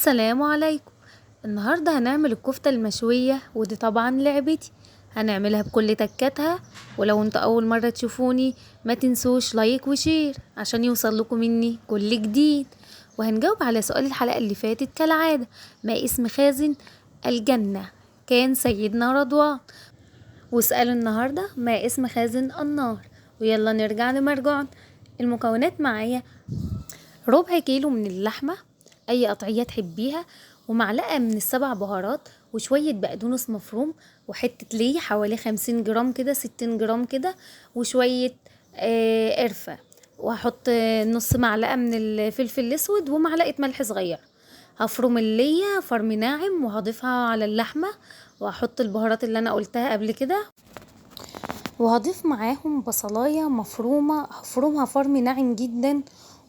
السلام عليكم. النهاردة هنعمل الكفتة المشوية، ودي طبعا لعبتي. هنعملها بكل تكاتها، ولو انت اول مرة تشوفوني ما تنسوش لايك وشير عشان يوصل لكم مني كل جديد. وهنجاوب على سؤال الحلقة اللي فاتت كالعادة: ما اسم خازن الجنة؟ كان سيدنا رضوان. واسألوا النهاردة: ما اسم خازن النار؟ ويلا نرجع لمرجعنا. المكونات معايا: ربع كيلو من اللحمة اي قطعية تحبيها، ومعلقة من السبع بهارات، وشوية بقدونس مفروم، وحتة ليه حوالي 50 جرام كده 60 جرام كده، وشوية قرفة، وهحط نص معلقة من الفلفل الاسود، ومعلقة ملح صغير. هفرم اللية فرم ناعم وهضيفها على اللحمة، وهحط البهارات اللي انا قلتها قبل كده، وهضيف معاهم بصلاية مفرومة هفرمها فرم ناعم جدا،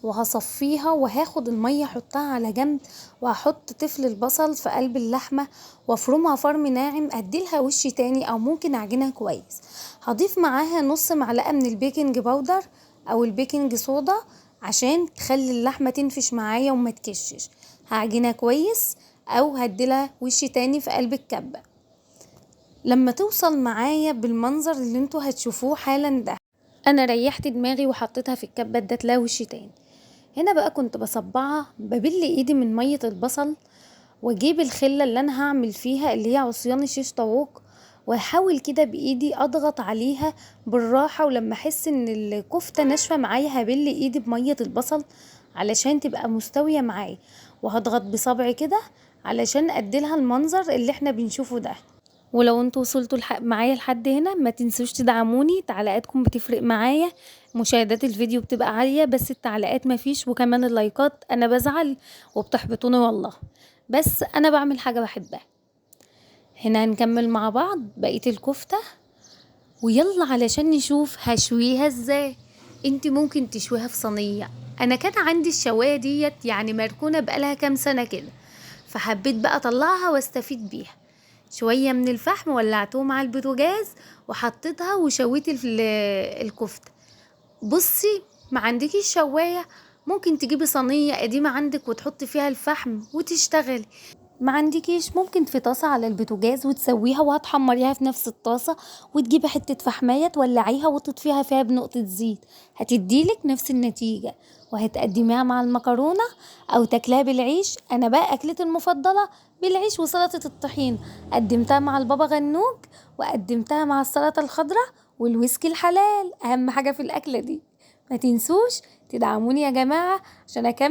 وهصفيها وهاخد المية احطها على جنب، وهحط تفل البصل في قلب اللحمة وافرمها فرم ناعم. اديلها وش تاني او ممكن اعجنها كويس. هضيف معاها نص معلقة من البيكنج باودر او البيكنج صودا عشان تخلي اللحمة تنفش معايا وما تكشش. هعجنها كويس او هديلها وش تاني في قلب الكبة لما توصل معايا بالمنظر اللي انتوا هتشوفوه حالا ده. انا ريحت دماغي وحطيتها في الكبة ادت لها وش تاني. هنا بقى كنت بصبعها ببل ايدي من مية البصل، واجيب الخلة اللي انا هعمل فيها اللي هي عصيان الشيش طاووق، واحاول كده بايدي اضغط عليها بالراحة، ولما احس ان الكفتة ناشفة معايا هبل ايدي بمية البصل علشان تبقى مستوية معايا، وهضغط بصبعي كده علشان اديلها المنظر اللي احنا بنشوفه ده. ولو انتوا وصلتوا معايا لحد هنا ما تنسوش تدعموني، تعليقاتكم بتفرق معايا. مشاهدات الفيديو بتبقى عالية بس التعليقات مفيش، وكمان اللايكات انا بزعل وبتحبطوني والله، بس انا بعمل حاجة بحبها. هنا هنكمل مع بعض بقية الكفتة، ويلا علشان نشوف هشويها ازاي. انت ممكن تشويها في صينية، انا كان عندي الشواية ديت يعني مركونة بقالها كام سنة كده، فحبيت بقى اطلعها واستفيد بيها. شوية من الفحم ولعتهم على البوتاجاز وحطيتها وشويت الكفتة. بصي، ما عندكيش شواية ممكن تجيبي صينية قديمة عندك وتحطي فيها الفحم وتشتغلي. ما عندكيش ممكن في طاسة على البوتاجاز وتسويها وهتحمريها في نفس الطاسة، وتجيبي حتة فحماية تولعيها وتطفيها فيها بنقطة زيت، هتديلك نفس النتيجة، وهتقدميها مع المكرونة او تاكلها بالعيش. انا بقى اكلتي المفضلة بالعيش وسلطة الطحين، قدمتها مع البابا غنوج، وقدمتها مع السلطة الخضراء والويسكي الحلال. اهم حاجة في الاكلة دي ما تنسوش تدعموني يا جماعة عشان اكمل.